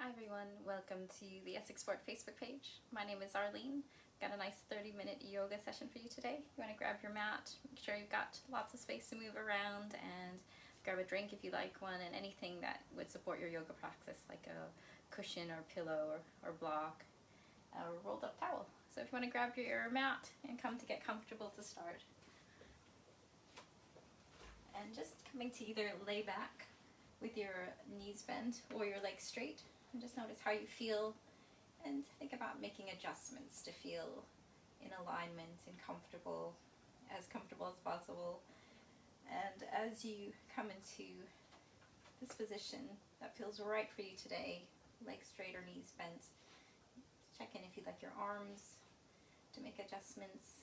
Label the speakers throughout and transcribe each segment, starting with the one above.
Speaker 1: Hi everyone, welcome to the Essex Sport Facebook page. My name is Arlene. Got a nice 30-minute yoga session for you today. You want to grab your mat, make sure you've got lots of space to move around, and grab a drink if you like one, and anything that would support your yoga practice, like a cushion or pillow or block or rolled up towel. So if you want to grab your mat and come to get comfortable to start. And just coming to either lay back with your knees bent or your legs straight, and just notice how you feel and think about making adjustments to feel in alignment and comfortable as possible. And as you come into this position that feels right for you today, legs straight or knees bent, check in if you'd like your arms to make adjustments,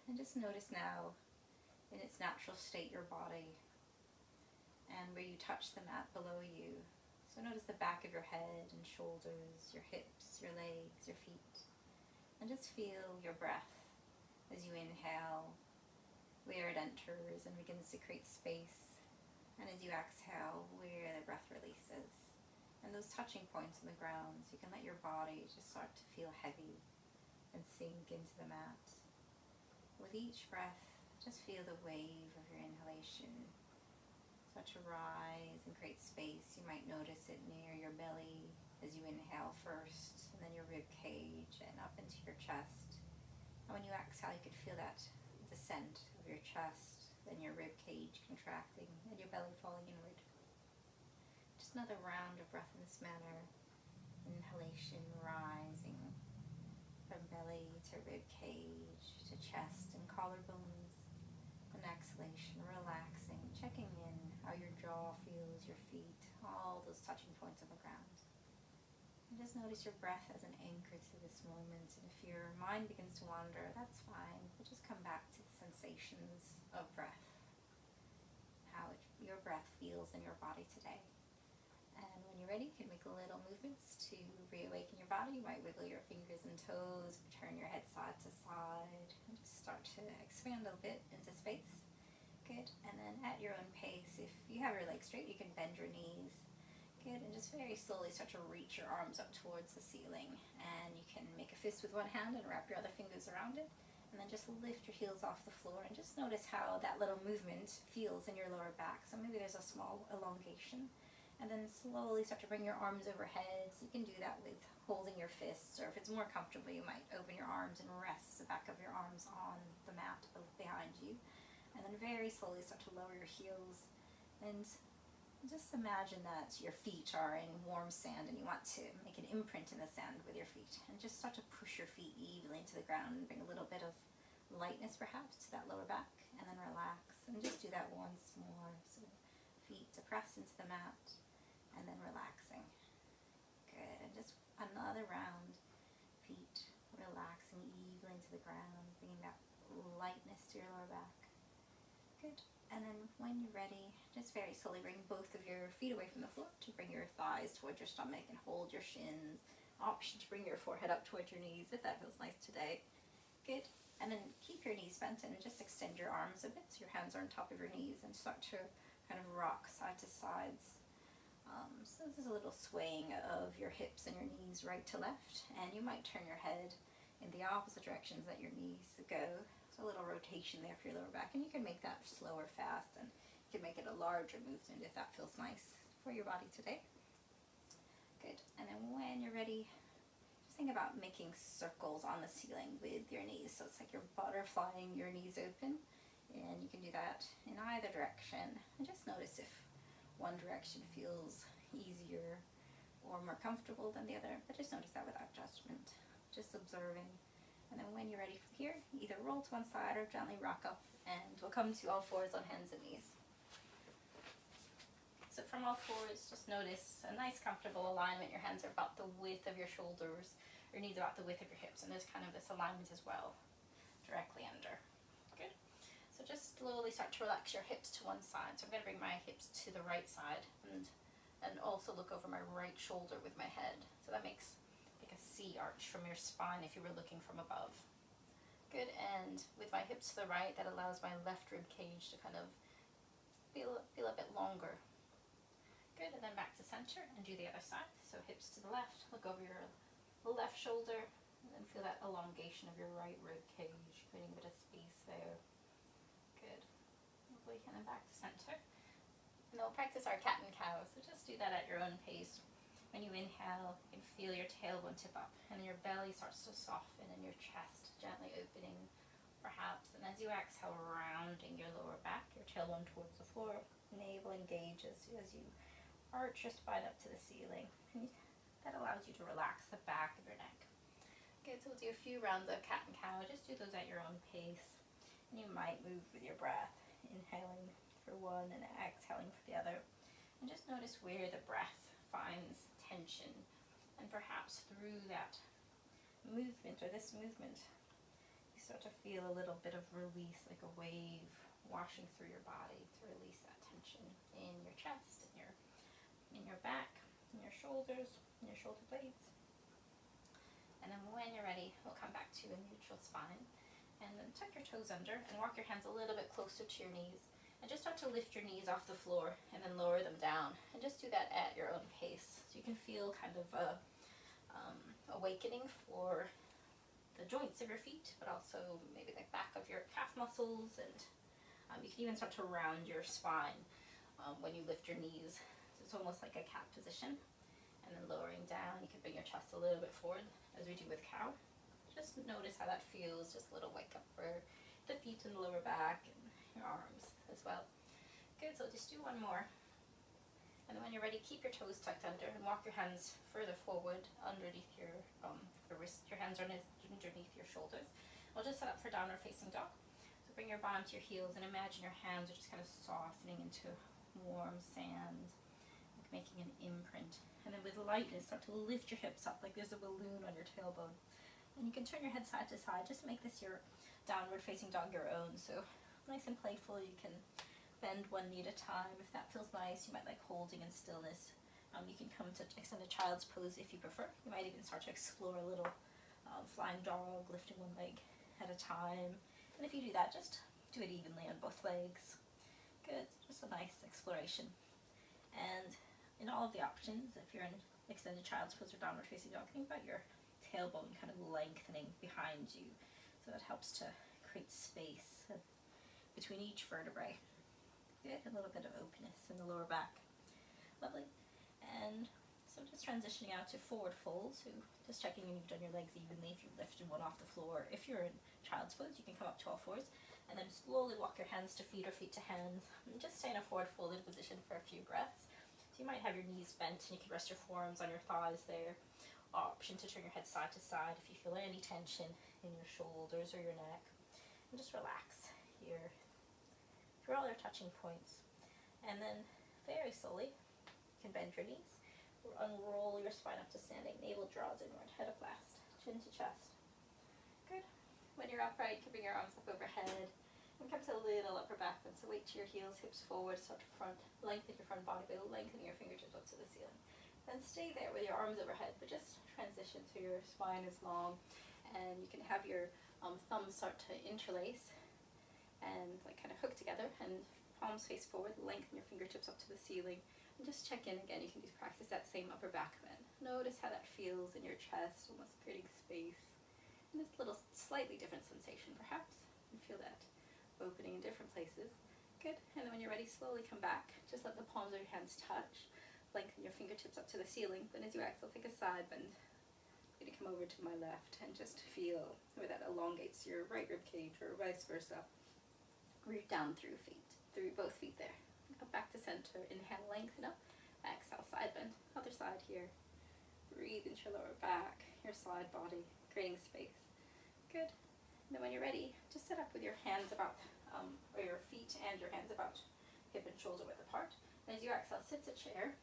Speaker 1: and just notice now in its natural state your body and where you touch the mat below you. So notice the back of your head and shoulders, your hips, your legs, your feet, and just feel your breath as you inhale, where it enters and begins to create space, and as you exhale, where the breath releases. And those touching points on the ground, so you can let your body just start to feel heavy and sink into the mat. With each breath, just feel the wave of your inhalation start to rise and create space. You might notice it near your belly as you inhale first, and then your rib cage and up into your chest. And when you exhale, you could feel that descent of your chest, then your rib cage contracting, and your belly falling inward. Just another round of breath in this manner. Inhalation rising from belly to rib cage to chest and collarbones. And exhalation, relaxing, checking in how your jaw feels, your feet, all those touching points on the ground. And just notice your breath as an anchor to this moment. And if your mind begins to wander, that's fine, but just come back to the sensations of breath, how your breath feels in your body today. And when you're ready, you can make little movements to reawaken your body. You might wiggle your fingers and toes, turn your head side to side, and just start to expand a bit into space. Good. And then at your own pace, if you have your legs straight, you can bend your knees. Good. And just very slowly start to reach your arms up towards the ceiling. And you can make a fist with one hand and wrap your other fingers around it. And then just lift your heels off the floor and just notice how that little movement feels in your lower back. So maybe there's a small elongation. And then slowly start to bring your arms overhead. So you can do that with holding your fists, or if it's more comfortable, you might open your arms and rest the back of your arms on the mat behind you. And then very slowly start to lower your heels. And just imagine that your feet are in warm sand and you want to make an imprint in the sand with your feet. And just start to push your feet evenly into the ground and bring a little bit of lightness perhaps to that lower back. And then relax. And just do that once more. So feet to press into the mat. And then relaxing. Good. And just another round. Feet relaxing evenly into the ground, bringing that lightness to your lower back. Good. And then when you're ready, just very slowly bring both of your feet away from the floor to bring your thighs towards your stomach and hold your shins. Option to bring your forehead up towards your knees if that feels nice today. Good. And then keep your knees bent and just extend your arms a bit so your hands are on top of your knees, and start to kind of rock side to sides. So this is a little swaying of your hips and your knees right to left, and you might turn your head in the opposite directions that your knees go. So a little rotation there for your lower back, and you can make that slow or fast, and you can make it a larger movement if that feels nice for your body today. Good. And then when you're ready, just think about making circles on the ceiling with your knees. So it's like you're butterflying your knees open, and you can do that in either direction. And just notice if one direction feels easier or more comfortable than the other, but just notice that without judgment, just observing. And then when you're ready from here, either roll to one side or gently rock up, and we'll come to all fours on hands and knees. So from all fours, just notice a nice comfortable alignment. Your hands are about the width of your shoulders, your knees are about the width of your hips, and there's kind of this alignment as well, directly under. Good. So just slowly start to relax your hips to one side. So I'm going to bring my hips to the right side and also look over my right shoulder with my head. So that makes like a C arch from your spine if you were looking from above. Good. And with my hips to the right, that allows my left rib cage to kind of feel a bit longer. Good, and then back to center and do the other side. So hips to the left, look over your left shoulder, and then feel that elongation of your right rib cage, creating a bit of space there. Good. Lovely, and then back to center. And then we'll practice our cat and cow, so just do that at your own pace. When you inhale, you can feel your tailbone tip up, and your belly starts to soften, and your chest gently opening, perhaps. And as you exhale, rounding your lower back, your tailbone towards the floor, navel engages as you arch your spine up to the ceiling. And that allows you to relax the back of your neck. Okay, so we'll do a few rounds of cat and cow. Just do those at your own pace. And you might move with your breath, inhaling for one and exhaling for the other. And just notice where the breath finds tension, and perhaps through that movement or this movement you start to feel a little bit of release, like a wave washing through your body to release that tension in your chest, in your back, in your shoulders, in your shoulder blades. And then when you're ready, we'll come back to a neutral spine, and then tuck your toes under and walk your hands a little bit closer to your knees. And just start to lift your knees off the floor and then lower them down. And just do that at your own pace. So you can feel kind of a awakening for the joints of your feet, but also maybe the back of your calf muscles. And you can even start to round your spine when you lift your knees. So it's almost like a cat position. And then lowering down, you can bring your chest a little bit forward, as we do with cow. Just notice how that feels, just a little wake up for the feet and the lower back and your arms as well. Good, so just do one more. And then when you're ready, keep your toes tucked under and walk your hands further forward underneath your wrist. Your hands are underneath your shoulders. We'll just set up for downward facing dog. So bring your bottom to your heels and imagine your hands are just kind of softening into warm sand, like making an imprint. And then with lightness, start to lift your hips up like there's a balloon on your tailbone. And you can turn your head side to side. Just make this your downward facing dog your own. So nice and playful. You can bend one knee at a time. If that feels nice, you might like holding in stillness. You can come to extended child's pose if you prefer. You might even start to explore a little flying dog, lifting one leg at a time. And if you do that, just do it evenly on both legs. Good, just a nice exploration. And in all of the options, if you're in extended child's pose or downward facing dog, think about your tailbone kind of lengthening behind you. So that helps to create space between each vertebrae. Good, a little bit of openness in the lower back. Lovely. And so just transitioning out to forward fold. So just checking you've done your legs evenly if you've lifted one off the floor. If you're in child's pose, you can come up to all fours and then slowly walk your hands to feet or feet to hands. And just stay in a forward folded position for a few breaths. So you might have your knees bent and you can rest your forearms on your thighs there. Option to turn your head side to side if you feel any tension in your shoulders or your neck. And just relax here through all your touching points. And then very slowly, you can bend your knees. Unroll your spine up to standing. Navel draws inward, head up last, chin to chest. Good. When you're upright, you can bring your arms up overhead and come to a little upper back bend. So weight to your heels, hips forward, start to front. Lengthen your front body by lengthening your fingertips up to the ceiling. Then stay there with your arms overhead, but just transition so your spine is long. And you can have your thumbs start to interlace and like kind of hook together, and palms face forward, lengthen your fingertips up to the ceiling, and just check in again. You can just practice that same upper back bend. Notice how that feels in your chest, almost creating space. And this little slightly different sensation perhaps. You feel that opening in different places. Good. And then when you're ready, slowly come back. Just let the palms of your hands touch. Lengthen your fingertips up to the ceiling. Then as you exhale, take a side bend. I'm going to come over to my left and just feel where that elongates your right rib cage or vice versa. Root down through both feet there. Come back to center. Inhale, lengthen up. Exhale, side bend. Other side here. Breathe into your lower back, your side body, creating space. Good. And then when you're ready, just sit up with your hands about, or your feet and your hands about hip and shoulder width apart. And as you exhale, sit to chair.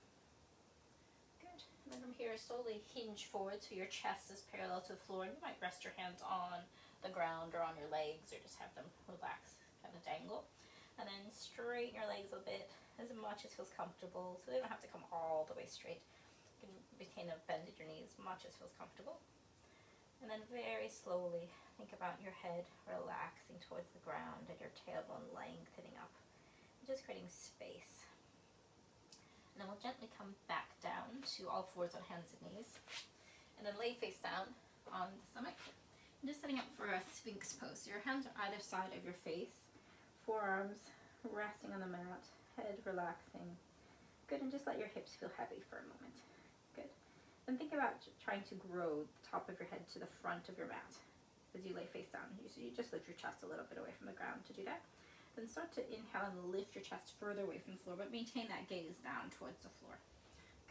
Speaker 1: Good. And then from here, slowly hinge forward so your chest is parallel to the floor. And you might rest your hands on the ground or on your legs, or just have them relax, kind of dangle. And then straighten your legs a bit, as much as feels comfortable. So they don't have to come all the way straight. You can retain a bend at your knees, much as feels comfortable. And then very slowly, think about your head relaxing towards the ground and your tailbone lengthening up. Just creating space. And then we'll gently come back down to all fours on hands and knees. And then lay face down on the stomach. And just setting up for a Sphinx pose. So your hands are either side of your face, forearms resting on the mat, head relaxing. Good, and just let your hips feel heavy for a moment. Good. Then think about trying to grow the top of your head to the front of your mat as you lay face down. So you just lift your chest a little bit away from the ground to do that. Then start to inhale and lift your chest further away from the floor, but maintain that gaze down towards the floor.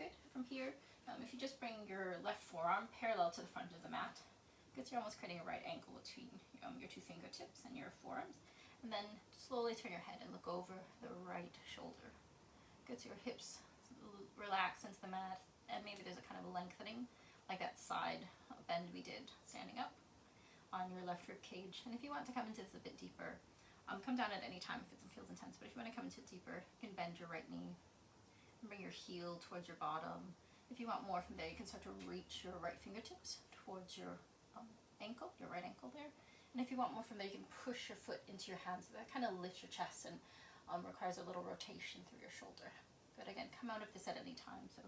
Speaker 1: Good. From here, if you just bring your left forearm parallel to the front of the mat, good, so you're almost creating a right angle between your two fingertips and your forearms. And then slowly turn your head and look over the right shoulder. Good, so your hips relax into the mat, and maybe there's a kind of lengthening, like that side bend we did standing up on your left rib cage. And if you want to come into this a bit deeper, come down at any time if it feels intense, but if you want to come into it deeper, you can bend your right knee and bring your heel towards your bottom. If you want more from there, you can start to reach your right fingertips towards your ankle, your right ankle there. And if you want more from there, you can push your foot into your hands. So that kind of lifts your chest and requires a little rotation through your shoulder. But again, come out of this at any time. So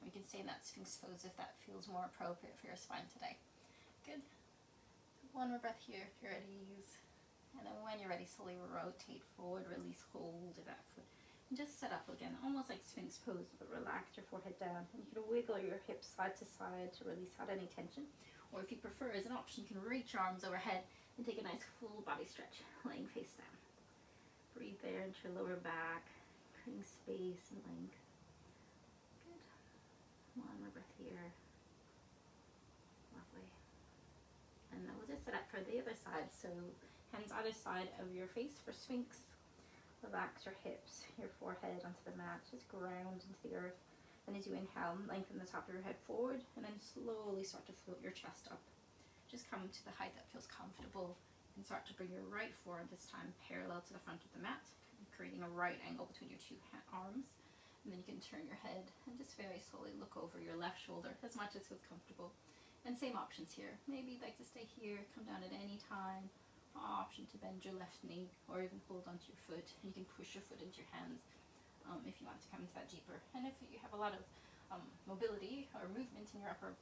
Speaker 1: you can stay in that Sphinx pose if that feels more appropriate for your spine today. Good. One more breath here if you're at ease. And then when you're ready, slowly rotate forward, release hold of that foot. And just set up again, almost like Sphinx pose, but relax your forehead down. And you can wiggle your hips side to side to release out any tension. Or if you prefer, as an option, you can reach your arms overhead and take a nice full body stretch, laying face down. Breathe there into your lower back, creating space and length. Good. One more breath here. Lovely. And then we'll just set up for the other side. So hands either side of your face for Sphinx. Relax your hips, your forehead onto the mat. Just ground into the earth. And as you inhale, lengthen the top of your head forward, and then slowly start to float your chest up. Just come to the height that feels comfortable, and start to bring your right forearm this time parallel to the front of the mat, creating a right angle between your two arms. And then you can turn your head and just very slowly look over your left shoulder as much as feels comfortable. And same options here. Maybe you'd like to stay here, come down at any time. Option to bend your left knee or even hold onto your foot. You can push your foot into your hands if you want to come into that deeper. And if you have a lot of mobility or movement in your upper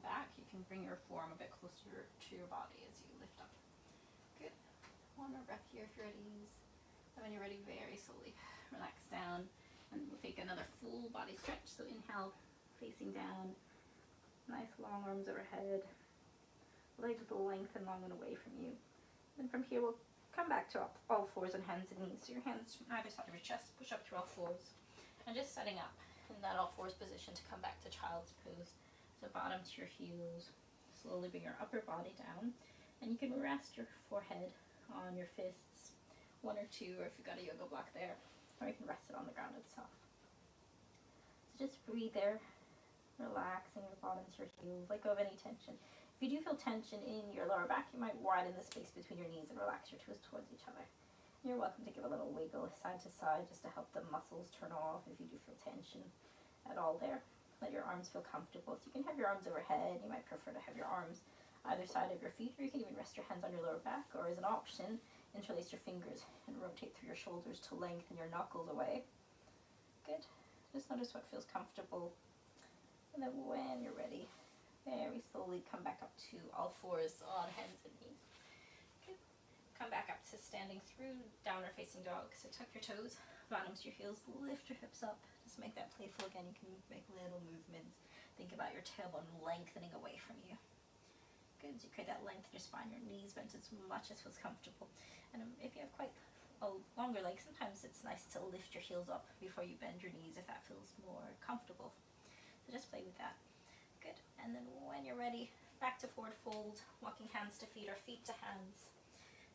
Speaker 1: back, you can bring your forearm a bit closer to your body as you lift up. Good. One more breath here if you're at ease. And when you're ready, very slowly relax down. And we'll take another full body stretch. So inhale, facing down. Nice long arms overhead. Legs lengthen long and away from you. And from here, we'll come back to all fours on hands and knees. So your hands either side of your chest, push up to all fours. And just setting up in that all fours position to come back to child's pose. So bottom to your heels. Slowly bring your upper body down. And you can rest your forehead on your fists, one or two, or if you've got a yoga block there, or you can rest it on the ground itself. So just breathe there, relaxing your bottom to your heels, let go of any tension. If you do feel tension in your lower back, you might widen the space between your knees and relax your toes towards each other. You're welcome to give a little wiggle side to side just to help the muscles turn off if you do feel tension at all there. Let your arms feel comfortable. So you can have your arms overhead. You might prefer to have your arms either side of your feet, or you can even rest your hands on your lower back, or as an option, interlace your fingers and rotate through your shoulders to lengthen your knuckles away. Good. Just notice what feels comfortable. And then when you're ready, very slowly come back up to all fours on hands and knees. Good. Come back up to standing through downward facing dog. So tuck your toes, bottoms to your heels, lift your hips up. Just make that playful again. You can make little movements. Think about your tailbone lengthening away from you. Good. So you create that length in your spine, your knees bent as much as feels comfortable. And if you have quite a longer leg, sometimes it's nice to lift your heels up before you bend your knees if that feels more comfortable. So just play with that. Good. And then when you're ready, back to forward fold, walking hands to feet or feet to hands.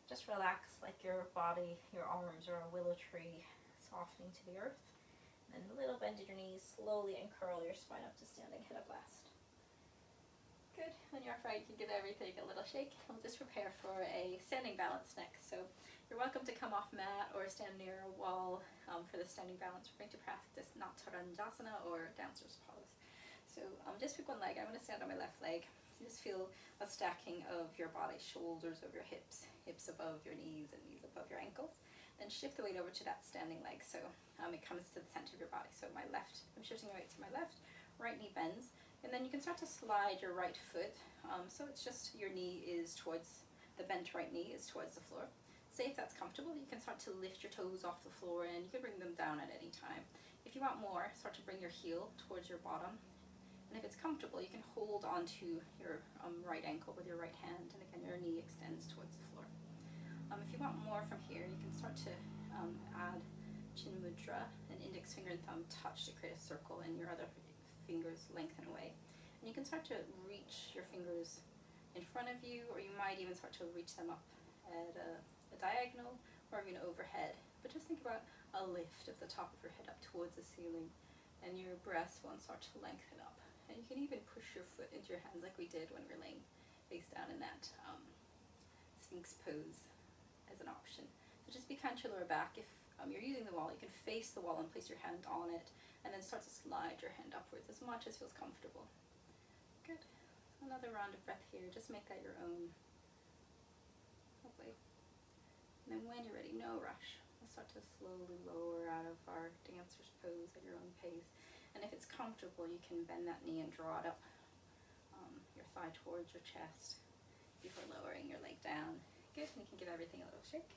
Speaker 1: Just relax like your body, your arms are a willow tree, softening to the earth. And then a little bend in your knees, slowly uncurl your spine up to standing head up last. Good. When you're upright, you can give everything a little shake. We'll just prepare for a standing balance next. So you're welcome to come off mat or stand near a wall for the standing balance. We're going to practice Natarandasana or downstairs pose. So just pick one leg. I'm going to stand on my left leg. Just feel a stacking of your body, shoulders over your hips, hips above your knees, and knees above your ankles. Then shift the weight over to that standing leg, so it comes to the center of your body. So my left, I'm shifting my weight to my left, right knee bends, and then you can start to slide your right foot, so it's just your knee is towards, the bent right knee is towards the floor. Say if that's comfortable, you can start to lift your toes off the floor, and you can bring them down at any time. If you want more, start to bring your heel towards your bottom, and if it's comfortable, you can hold onto your right ankle with your right hand, and again your knee extends towards the floor. If you want more from here, you can start to add chin mudra, and index finger and thumb touch to create a circle, and your other fingers lengthen away. And you can start to reach your fingers in front of you, or you might even start to reach them up at a diagonal or even overhead. But just think about a lift of the top of your head up towards the ceiling, and your breast won't start to lengthen up. And you can even push your foot into your hands like we did when we were laying face down in that Sphinx pose as an option. So just be kind to your lower back. If you're using the wall, you can face the wall and place your hand on it, and then start to slide your hand upwards as much as feels comfortable. Good. Another round of breath here. Just make that your own. Lovely. And then when you're ready, no rush. We'll start to slowly lower out of our dancer's pose at your own pace. And if it's comfortable, you can bend that knee and draw it up, your thigh towards your chest before lowering your leg down. Good, and you can give everything a little shake.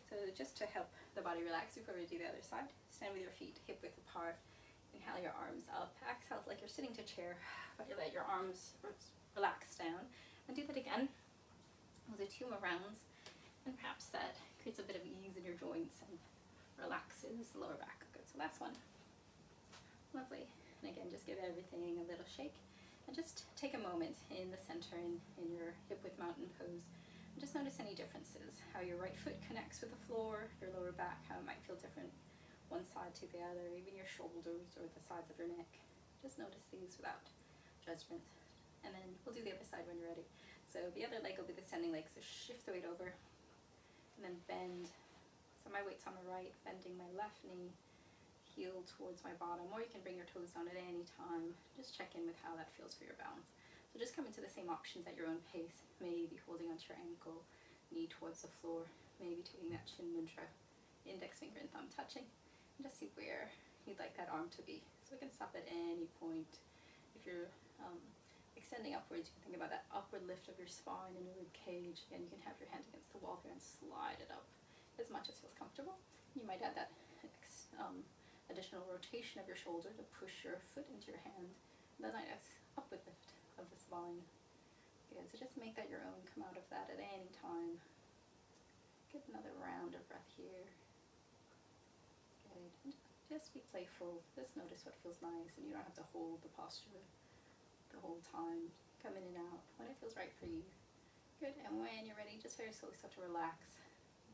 Speaker 1: So just to help the body relax before we do the other side, stand with your feet hip width apart. Inhale your arms up. Exhale like you're sitting to a chair, but you let your arms relax down. And do that again. We'll do 2 more rounds, and perhaps that creates a bit of ease in your joints and relaxes the lower back. Good, so last one. Lovely. And again, just give everything a little shake, and just take a moment in the center in your hip width mountain pose, and just notice any differences, how your right foot connects with the floor, your lower back, how it might feel different one side to the other, even your shoulders or the sides of your neck. Just notice these without judgment. And then we'll do the other side when you're ready. So the other leg will be the standing leg, so shift the weight over, and then bend. So my weight's on the right, bending my left knee, heel towards my bottom, or you can bring your toes down at any time. Just check in with how that feels for your balance. So just come into the same options at your own pace, maybe holding onto your ankle, knee towards the floor, maybe taking that chin mudra, index finger and thumb touching, and just see where you'd like that arm to be. So we can stop at any point. If you're extending upwards, you can think about that upward lift of your spine and your rib cage. Again, you can have your hand against the wall here and slide it up as much as feels comfortable. You might add that additional rotation of your shoulder to push your foot into your hand. And then nice upward lift of the spine. Good, so just make that your own. Come out of that at any time. Get another round of breath here. Good, and just be playful. Just notice what feels nice, and you don't have to hold the posture the whole time. Come in and out when it feels right for you. Good, and when you're ready, just very slowly start to relax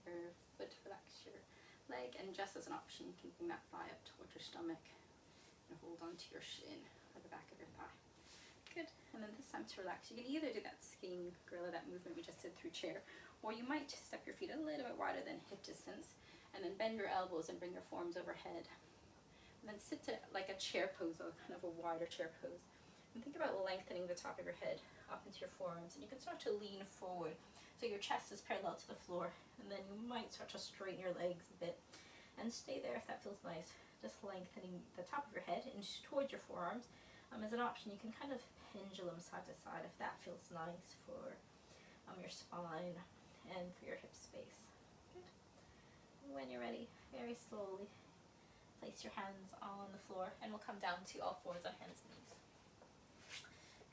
Speaker 1: your foot, relax your leg, and just as an option, you can bring that thigh up towards your stomach and hold on to your shin or the back of your thigh. Good, and then this time to relax, you can either do that skiing gorilla, that movement we just did through chair, or you might step your feet a little bit wider than hip distance, and then bend your elbows and bring your forearms overhead. And then sit to like a chair pose, or kind of a wider chair pose. And think about lengthening the top of your head up into your forearms, and you can start to lean forward so your chest is parallel to the floor, and then you might start to straighten your legs a bit, and stay there if that feels nice. Just lengthening the top of your head and towards your forearms. As an option, you can kind of pendulum side to side if that feels nice for your spine and for your hip space. Good. When you're ready, very slowly place your hands on the floor, and we'll come down to all fours on hands and knees.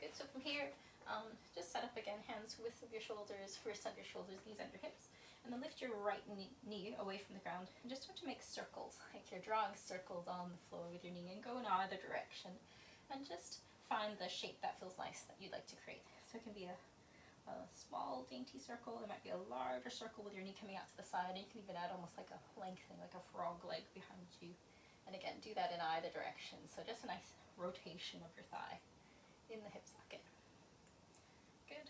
Speaker 1: Good, so from here, just set up again, hands width of your shoulders, first under your shoulders, knees under hips, and then lift your right knee away from the ground, and just start to make circles, like you're drawing circles on the floor with your knee, and go in either direction, and just find the shape that feels nice that you'd like to create. So it can be a small dainty circle, it might be a larger circle with your knee coming out to the side, and you can even add almost like a lengthening, like a frog leg behind you. And again, do that in either direction, so just a nice rotation of your thigh in the hip socket. Good.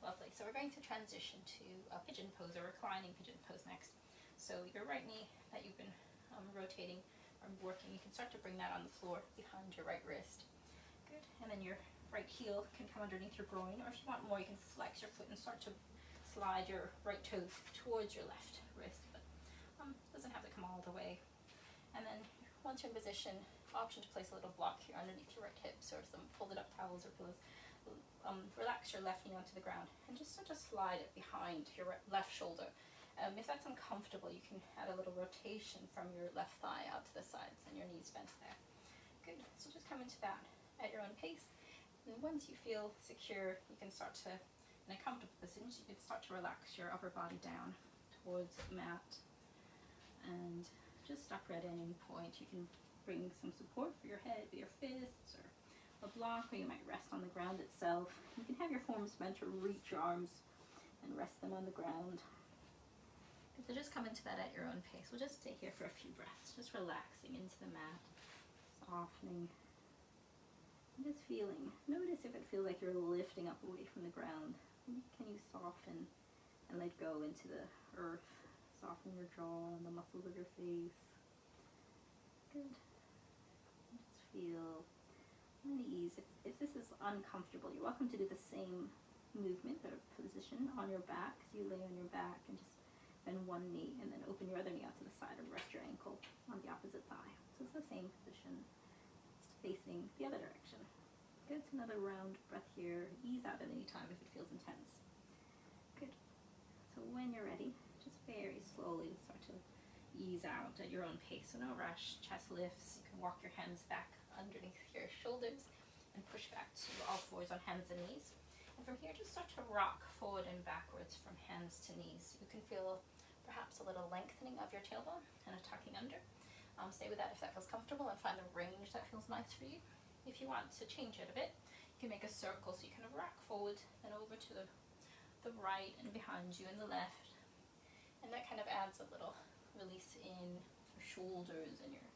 Speaker 1: Lovely. So we're going to transition to a pigeon pose, or reclining pigeon pose next. So your right knee that you've been rotating or working, you can start to bring that on the floor behind your right wrist. Good. And then your right heel can come underneath your groin, or if you want more, you can flex your foot and start to slide your right toes towards your left wrist, but doesn't have to come all the way. And then once you're in position, option to place a little block here underneath your right hips or some folded up towels or pillows. Relax your left knee onto the ground and just sort of slide it behind your left shoulder. If that's uncomfortable, you can add a little rotation from your left thigh out to the sides and your knees bent there. Good. So just come into that at your own pace. And once you feel secure, you can start to, in a comfortable position, you can start to relax your upper body down towards the mat. And just stop right at any point. You can bring some support for your head with your fists or a block, or you might rest on the ground itself. You can have your forearms bent or reach your arms and rest them on the ground. So just come into that at your own pace. We'll just stay here for a few breaths, just relaxing into the mat, softening, and just feeling. Notice if it feels like you're lifting up away from the ground. Can you soften and let go into the earth? Soften your jaw and the muscles of your face. Good. Just feel and ease. If this is uncomfortable, you're welcome to do the same movement or position on your back. So you lay on your back and just bend one knee and then open your other knee out to the side and rest your ankle on the opposite thigh. So it's the same position, just facing the other direction. Good. So another round breath here. Ease out at any time if it feels intense. Good. So when you're ready, just very slowly start to ease out at your own pace. So no rush. Chest lifts. You can walk your hands back underneath your shoulders and push back to all fours on hands and knees. And from here, just start to rock forward and backwards from hands to knees. You can feel perhaps a little lengthening of your tailbone and a tucking under. Stay with that if that feels comfortable and find the range that feels nice for you. If you want to change it a bit, you can make a circle so you kind of rock forward and over to the right and behind you and the left. And that kind of adds a little release in your shoulders and your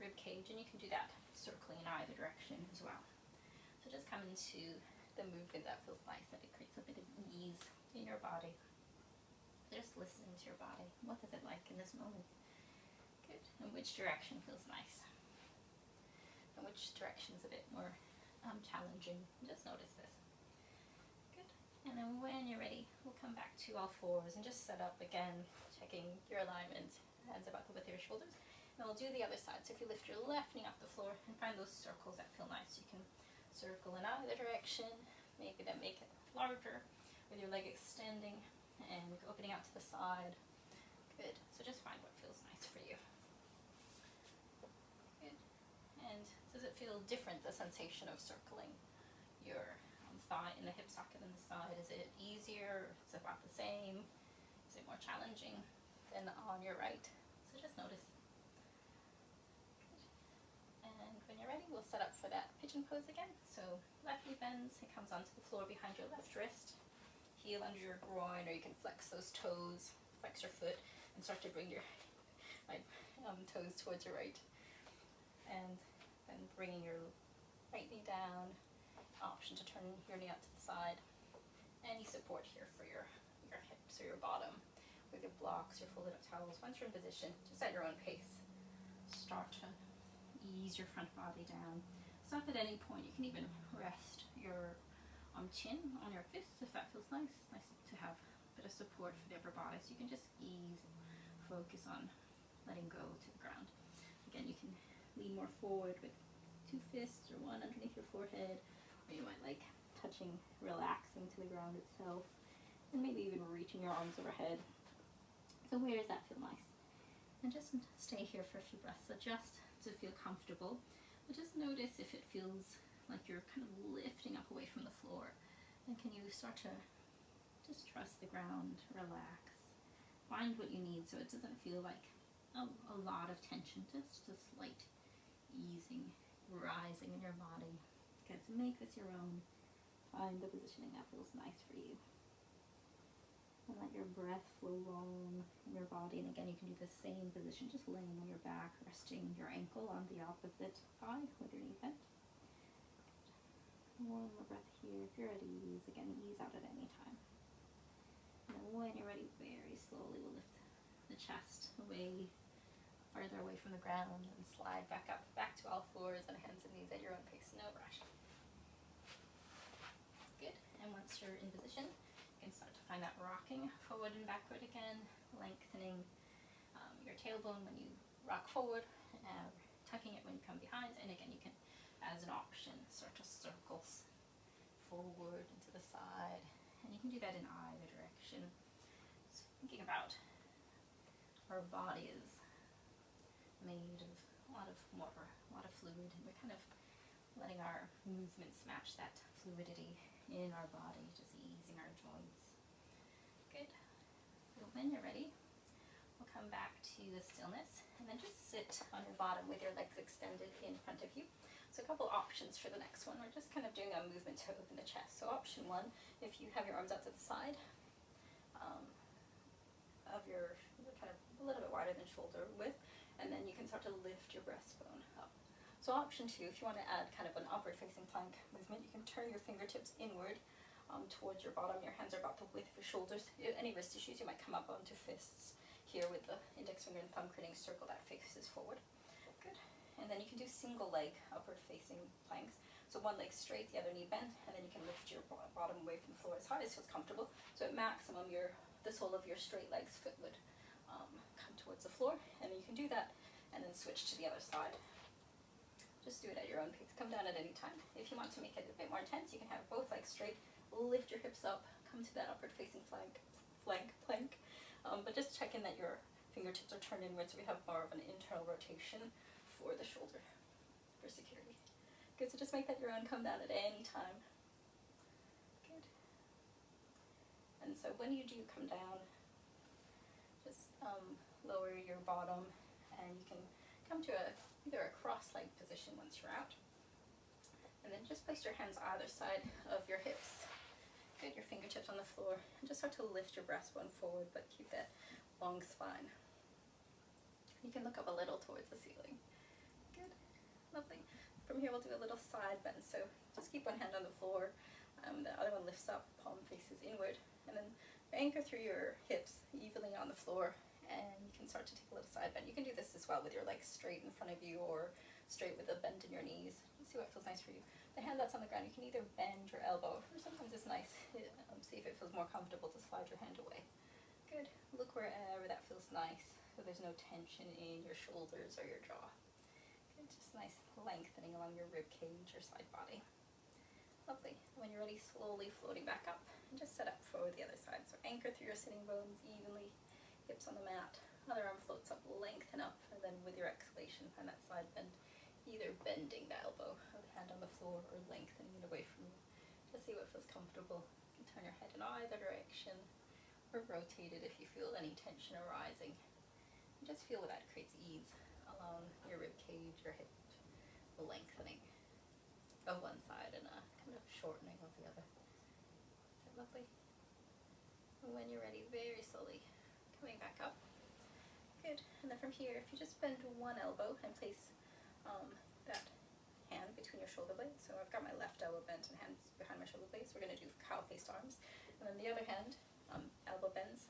Speaker 1: rib cage, and you can do that circling in either direction as well. So just come into the movement that feels nice, and it creates a bit of ease in your body. Just listening to your body. What is it like in this moment? Good. And which direction feels nice? And which direction is a bit more challenging? Just notice this. Good. And then when you're ready, we'll come back to all fours and just set up again, checking your alignment, hands about the width of your shoulders. And we'll do the other side. So if you lift your left knee off the floor and find those circles that feel nice, you can circle in either direction, maybe then make it larger with your leg extending and opening out to the side. Good. So just find what feels nice for you. Good. And does it feel different, the sensation of circling your thigh in the hip socket and the side? Is it easier? Is it about the same? Is it more challenging than on your right? So just notice. And when you're ready, we'll set up for that pigeon pose again. So left knee bends, it comes onto the floor behind your left wrist, heel under your groin, or you can flex those toes, flex your foot, and start to bring your toes towards your right. And then bringing your right knee down, option to turn your knee out to the side. Any support here for your hips or your bottom with your blocks, your folded up towels. Once you're in position, just at your own pace, start to ease your front body down. Stop at any point. You can even rest your chin on your fists if that feels nice. It's nice to have a bit of support for the upper body. So you can just ease, focus on letting go to the ground. Again, you can lean more forward with two fists or one underneath your forehead, or you might like touching, relaxing to the ground itself, and maybe even reaching your arms overhead. So where does that feel nice? And just stay here for a few breaths. Adjust to feel comfortable, but just notice if it feels like you're kind of lifting up away from the floor. And can you start to just trust the ground, relax, find what you need so it doesn't feel like a lot of tension, just a slight easing, rising in your body. Okay, so make this your own. Find the positioning that feels nice for you. And let your breath flow long in your body. And again, you can do the same position, just laying on your back, resting your ankle on the opposite thigh with your knee bent. One more breath here. If you're at ease, again, ease out at any time. And then when you're ready, very slowly we'll lift the chest away, farther away from the ground, and slide back up, back to all fours and hands and knees at your own pace. No rush. Good. And once you're in position, you You can start to find that rocking forward and backward again, lengthening your tailbone when you rock forward, tucking it when you come behind, and again you can, as an option, sort of circles forward and to the side, and you can do that in either direction. So thinking about our body is made of a lot of water, a lot of fluid, and we're kind of letting our movements match that fluidity in our body, just easing our joints. Good. So when you're ready, we'll come back to the stillness, and then just sit on your bottom with your legs extended in front of you. So a couple options for the next one. We're just kind of doing a movement to open the chest. So option one, if you have your arms out to the side of your kind of a little bit wider than shoulder width, and then you can start to lift your breastbone up. So option two, if you want to add kind of an upward facing plank movement, you can turn your fingertips inward towards your bottom. Your hands are about the width of your shoulders. Any wrist issues, you might come up onto fists here with the index finger and thumb creating a circle that faces forward. Good. And then you can do single leg upward facing planks. So one leg straight, the other knee bent, and then you can lift your bottom away from the floor as high as feels comfortable. So at maximum, the sole of your straight leg's foot would come towards the floor, and then you can do that and then switch to the other side. Just do it at your own pace. Come down at any time. If you want to make it a bit more intense, you can have both legs straight, lift your hips up, come to that upward facing plank, but just check in that your fingertips are turned inward so we have more of an internal rotation for the shoulder for security. Good, so just make that your own. Come down at any time. Good. And so when you do come down, just lower your bottom, and you can come to either a cross-legged position once you're out, and then just place your hands either side of your hips. Good, your fingertips on the floor, and just start to lift your breastbone forward, but keep that long spine. You can look up a little towards the ceiling. Good, lovely. From here we'll do a little side bend, so just keep one hand on the floor, the other one lifts up, palm faces inward, and then anchor through your hips evenly on the floor, and you can start to take a little side bend. You can do this as well with your legs straight in front of you or straight with a bend in your knees. See what feels nice for you. The hand that's on the ground, you can either bend your elbow, or sometimes it's nice, see if it feels more comfortable to slide your hand away. Good. Look wherever that feels nice, so there's no tension in your shoulders or your jaw. Good. Just nice lengthening along your rib cage or side body. Lovely. When you're ready, slowly floating back up, and just set up for the other side. So anchor through your sitting bones evenly. Hips on the mat, other arm floats up, lengthen up, and then with your exhalation, find that side bend, either bending the elbow or the hand on the floor or lengthening it away from you. Just see what feels comfortable. You can turn your head in either direction or rotate it if you feel any tension arising. And just feel what that creates ease along your rib cage, your hip, the lengthening of one side and a kind of shortening of the other. Is that lovely? And when you're ready, very slowly coming back up. Good. And then from here, if you just bend one elbow and place that hand between your shoulder blades. So I've got my left elbow bent and hands behind my shoulder blades. We're going to do cow-faced arms. And then the other hand, elbow bends,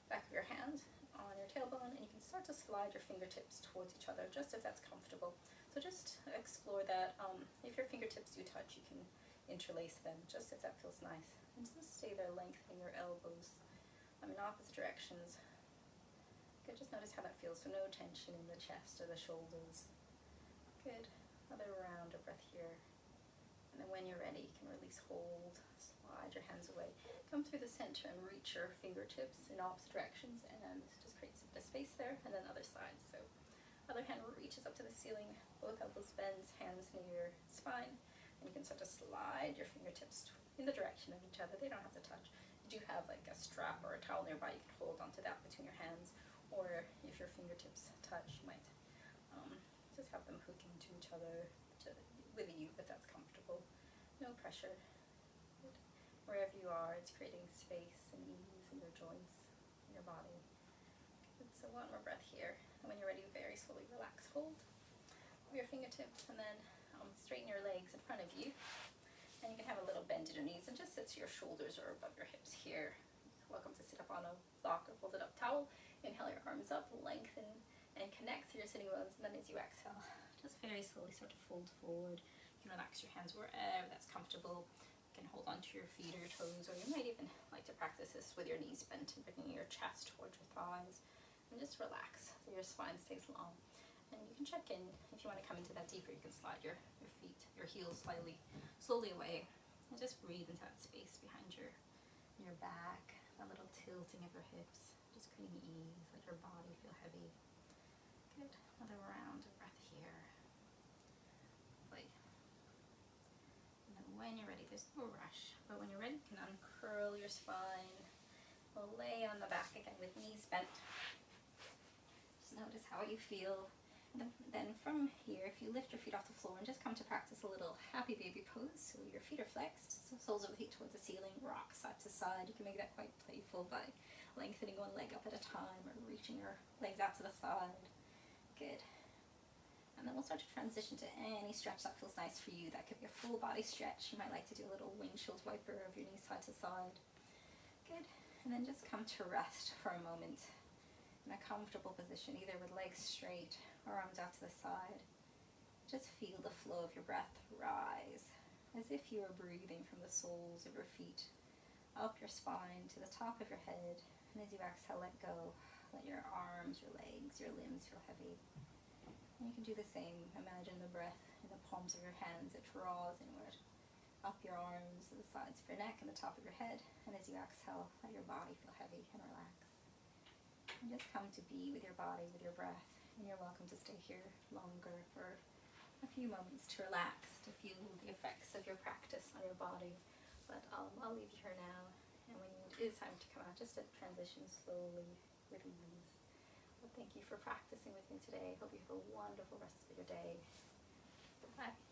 Speaker 1: back of your hand on your tailbone, and you can start to slide your fingertips towards each other, just if that's comfortable. So just explore that. If your fingertips do touch, you can interlace them, just if that feels nice. And just stay there, lengthening your elbows in opposite directions. Good, just notice how that feels, so no tension in the chest or the shoulders. Good, another round of breath here. And then when you're ready, you can release, hold, slide your hands away. Come through the center and reach your fingertips in opposite directions, and just create some space there, and then other side. So other hand reaches up to the ceiling, both elbows bends, hands near your spine, and you can start to slide your fingertips in the direction of each other. They don't have to touch. You do have like a strap or a towel nearby, you can hold onto that between your hands, or if your fingertips touch, you might just have them hook into each other with you if that's comfortable. No pressure. Good. Wherever you are, it's creating space and ease in your joints, in your body. Good. So one more breath here, and when you're ready, very slowly relax, hold your fingertips, and then straighten your legs in front of you. And you can have a little bend in your knees and just sit so your shoulders are above your hips here. Welcome to sit up on a block or folded up towel. Inhale your arms up, lengthen and connect through your sitting bones, and then as you exhale, just very slowly start to fold forward. You can relax your hands wherever that's comfortable. You can hold onto your feet or your toes, or you might even like to practice this with your knees bent and bringing your chest towards your thighs. And just relax so your spine stays long. And you can check in if you want to come into that deeper. You can slide your feet, your heels slowly away, and just breathe into that space behind your back, that little tilting of your hips, just creating ease. Let your body feel heavy. Good. Another round of breath here. Lovely. And then when you're ready, there's no rush, but when you're ready, you can uncurl your spine. We'll lay on the back again with knees bent. Just notice how you feel. And then from here, if you lift your feet off the floor and just come to practice a little happy baby pose, so your feet are flexed, so soles of the feet towards the ceiling, rock side to side. You can make that quite playful by lengthening one leg up at a time or reaching your legs out to the side. Good. And then we'll start to transition to any stretch that feels nice for you. That could be a full body stretch. You might like to do a little windshield wiper of your knees side to side. Good. And then just come to rest for a moment in a comfortable position, either with legs straight or arms out to the side. Just feel the flow of your breath rise, as if you were breathing from the soles of your feet up your spine to the top of your head. And as you exhale, let go. Let your arms, your legs, your limbs feel heavy. And you can do the same. Imagine the breath in the palms of your hands. It draws inward, up your arms, to the sides of your neck and the top of your head. And as you exhale, let your body feel heavy and relax. And just come to be with your body, with your breath. And you're welcome to stay here longer for a few moments to relax, to feel the effects of your practice on your body. But I'll leave you here now. And when it is time to come out, just to transition slowly with ease. Well, thank you for practicing with me today. Hope you have a wonderful rest of your day. Bye.